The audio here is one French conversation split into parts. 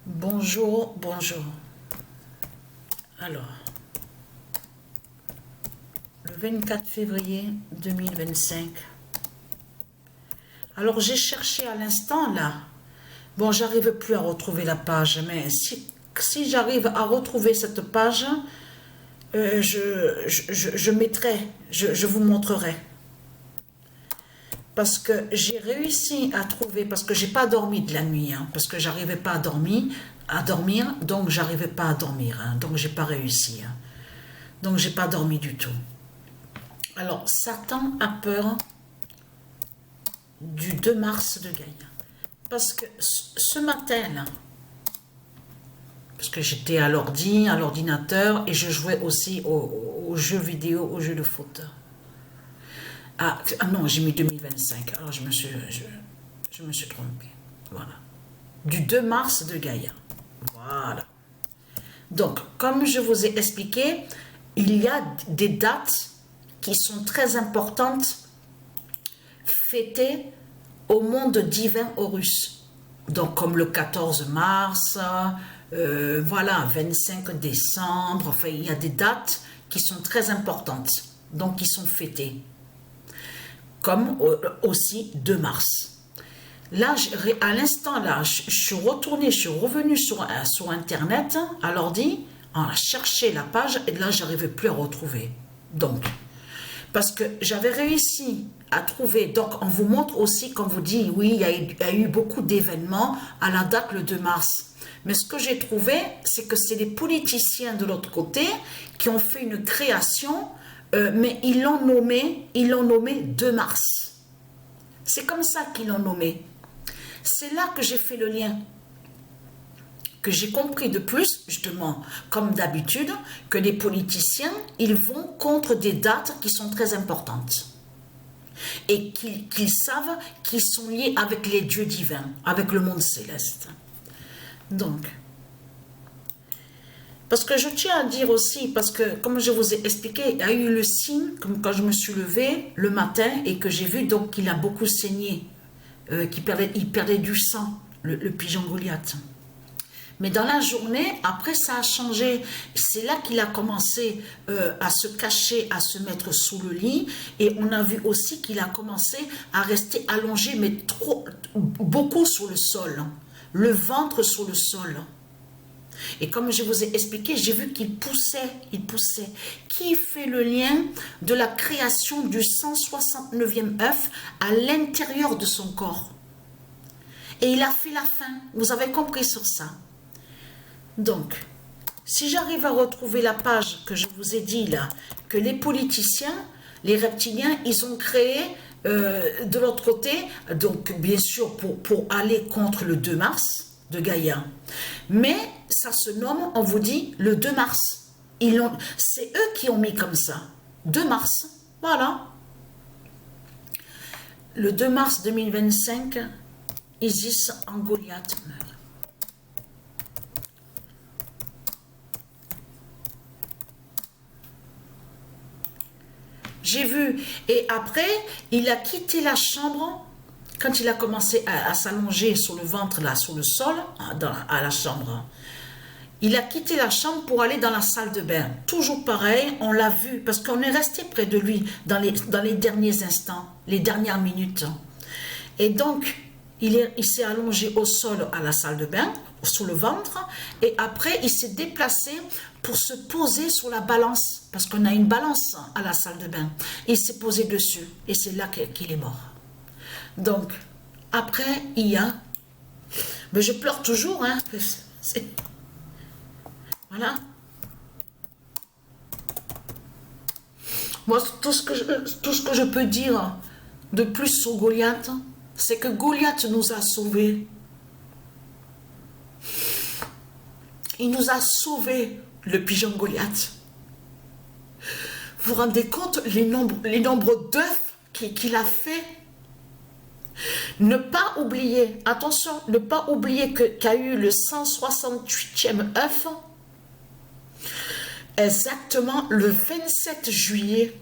Bonjour, bonjour. Alors, le 24 février 2025. Alors, j'ai cherché à l'instant là. Bon, j'arrive plus à retrouver la page, mais si j'arrive à retrouver cette page, je mettrai, je vous montrerai. Parce que j'ai réussi à trouver, parce que j'ai pas dormi de la nuit, hein, parce que j'arrivais pas à dormir, donc j'arrivais pas à dormir, hein, donc j'ai pas réussi. Hein. Donc j'ai pas dormi du tout. Alors, Satan a peur du 2 mars de Gaïa. Parce que ce matin, là, parce que j'étais à l'ordinateur, et je jouais aussi aux jeux vidéo, aux jeux de foot. Ah non, j'ai mis 2025, alors je me suis trompée. Voilà. Du 2 mars de Gaïa. Voilà. Donc, comme je vous ai expliqué, il y a des dates qui sont très importantes fêtées au monde divin Horus. Donc, comme le 14 mars, voilà, 25 décembre, enfin, il y a des dates qui sont très importantes, donc qui sont fêtées. Comme aussi 2 mars. Là, à l'instant, là, je suis revenue sur Internet, à l'ordi, à chercher la page, et là, j'arrivais plus à retrouver. Donc, parce que j'avais réussi à trouver, donc on vous montre aussi, comme vous dit, oui, il y a eu beaucoup d'événements à la date le 2 mars. Mais ce que j'ai trouvé, c'est que c'est les politiciens de l'autre côté qui ont fait une création, mais ils l'ont nommé 2 mars. C'est comme ça qu'ils l'ont nommé. C'est là que j'ai fait le lien, que j'ai compris de plus, justement, comme d'habitude, que les politiciens, ils vont contre des dates qui sont très importantes. Et qu'ils savent qu'ils sont liés avec les dieux divins, avec le monde céleste. Donc, parce que je tiens à dire aussi, parce que comme je vous ai expliqué, il y a eu le signe, comme quand je me suis levée le matin et que j'ai vu donc qu'il a beaucoup saigné, il perdait du sang, le pigeon Goliath. Mais dans la journée, après ça a changé. C'est là qu'il a commencé à se cacher, à se mettre sous le lit. Et on a vu aussi qu'il a commencé à rester allongé, mais beaucoup sur le sol. Le ventre sur le sol. Et comme je vous ai expliqué, j'ai vu qu'il poussait, Qui fait le lien de la création du 169e œuf à l'intérieur de son corps. Et il a fait la fin. Vous avez compris sur ça. Donc, si j'arrive à retrouver la page que je vous ai dit là, que les politiciens, les reptiliens, ils ont créé de l'autre côté, donc bien sûr pour aller contre le 2 mars de Gaïa. Mais ça se nomme, on vous dit, le 2 mars. C'est eux qui ont mis comme ça. 2 mars, voilà. Le 2 mars 2025, Isis en Goliath meurt. J'ai vu. Et après, il a quitté la chambre. Quand il a commencé à s'allonger sur le ventre, là, sur le sol, à la chambre, il a quitté la chambre pour aller dans la salle de bain. Toujours pareil, on l'a vu, parce qu'on est resté près de lui dans les derniers instants, les dernières minutes. Et donc, il s'est allongé au sol à la salle de bain, sous le ventre, et après, il s'est déplacé pour se poser sur la balance, parce qu'on a une balance à la salle de bain. Il s'est posé dessus, et c'est là qu'il est mort. Donc, après, il y a... Mais je pleure toujours, hein. Voilà. Moi, tout ce que je peux dire de plus sur Goliath, c'est que Goliath nous a sauvés. Il nous a sauvés, le pigeon Goliath. Vous vous rendez compte les nombres d'œufs qu'il a fait? Ne pas oublier, attention, ne pas oublier qu'il y a eu le 168e œuf, exactement le 27 juillet.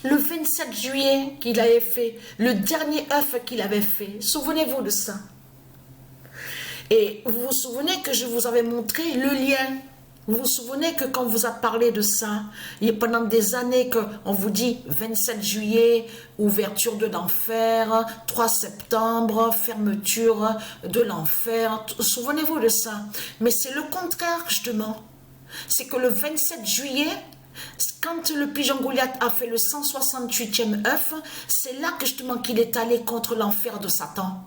Le 27 juillet qu'il avait fait, le dernier œuf qu'il avait fait. Souvenez-vous de ça. Et vous vous souvenez que je vous avais montré le lien. Vous vous souvenez que quand on vous a parlé de ça, il y a pendant des années qu'on vous dit 27 juillet, ouverture de l'enfer, 3 septembre, fermeture de l'enfer. Souvenez-vous de ça. Mais c'est le contraire justement. C'est que le 27 juillet, quand le pigeon Goliath a fait le 168e œuf, c'est là que justement qu'il est allé contre l'enfer de Satan.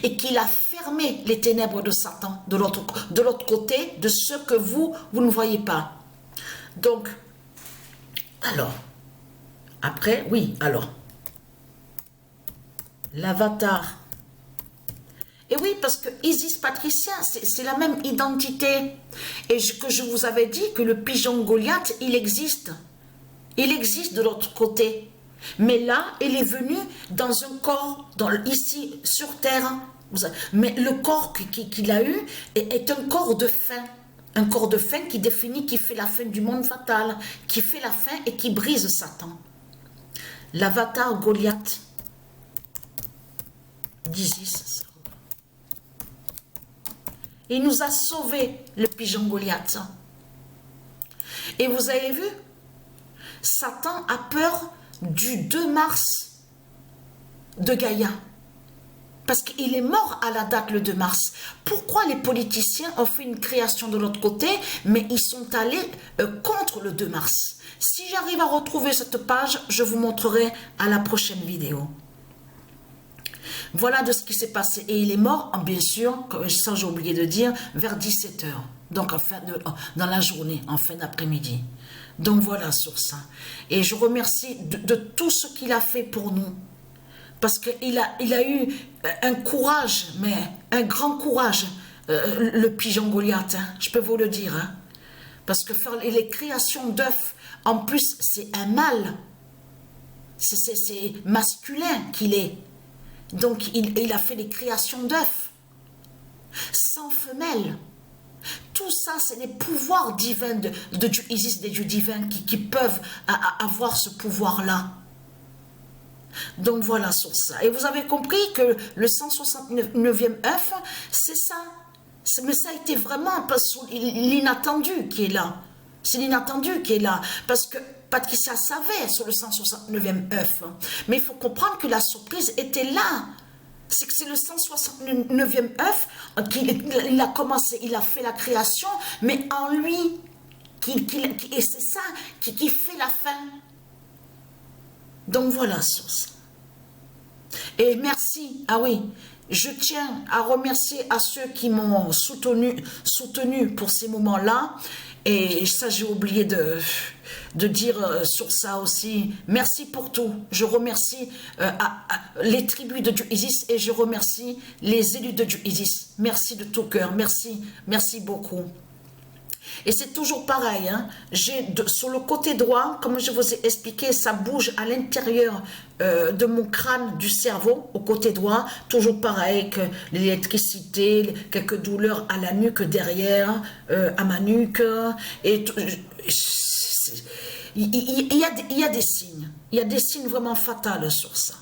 Et qu'il a fermé les ténèbres de Satan de l'autre côté de ce que vous ne voyez pas. Donc, alors, après, oui, alors, l'avatar. Et oui, parce que Isis Patricia, c'est la même identité. Et que je vous avais dit que le pigeon Goliath, il existe. Il existe de l'autre côté. Mais là, il est venu dans un corps, ici, sur terre. Mais le corps qu'il a eu est un corps de fin. Un corps de fin qui définit, qui fait la fin du monde fatal, qui fait la fin et qui brise Satan. L'avatar Goliath d'Isis. Il nous a sauvés, le pigeon Goliath. Et vous avez vu, Satan a peur du 2 mars de Gaïa. Parce qu'il est mort à la date le 2 mars. Pourquoi les politiciens ont fait une création de l'autre côté, mais ils sont allés contre le 2 mars? Si j'arrive à retrouver cette page, je vous montrerai à la prochaine vidéo. Voilà de ce qui s'est passé. Et il est mort, bien sûr, ça j'ai oublié de dire, vers 17 h. Donc dans la journée, en fin d'après-midi. Donc voilà sur ça. Et je remercie de tout ce qu'il a fait pour nous. Parce qu'il a eu un courage, mais un grand courage, le pigeon Goliath, hein, je peux vous le dire. Hein. Parce que faire les créations d'œufs, en plus, c'est un mâle. C'est masculin qu'il est. Donc, il a fait les créations d'œufs, sans femelle. Tout ça, c'est les pouvoirs divins de Dieu Isis, des dieux divins qui peuvent avoir ce pouvoir-là. Donc, voilà sur ça. Et vous avez compris que le 169e œuf, c'est ça. Mais ça a été vraiment l'inattendu qui est là. C'est l'inattendu qui est là. Parce que Patricia savait sur le 169e œuf. Mais il faut comprendre que la surprise était là. C'est que c'est le 169e œuf qu'il a commencé, il a fait la création, mais en lui, et c'est ça qui fait la fin. Donc voilà sur ça. Et merci, ah oui, je tiens à remercier à ceux qui m'ont soutenu pour ces moments-là. Et ça, j'ai oublié de dire sur ça aussi. Merci pour tout. Je remercie les tribus de Dieu Isis et je remercie les élus de Dieu Isis. Merci de tout cœur. Merci, merci beaucoup. Et c'est toujours pareil, hein. Sur le côté droit, comme je vous ai expliqué, ça bouge à l'intérieur de mon crâne, du cerveau, au côté droit. Toujours pareil, que l'électricité, quelques douleurs à la nuque derrière, à ma nuque. Et il y a des signes. Il y a des signes vraiment fatals sur ça.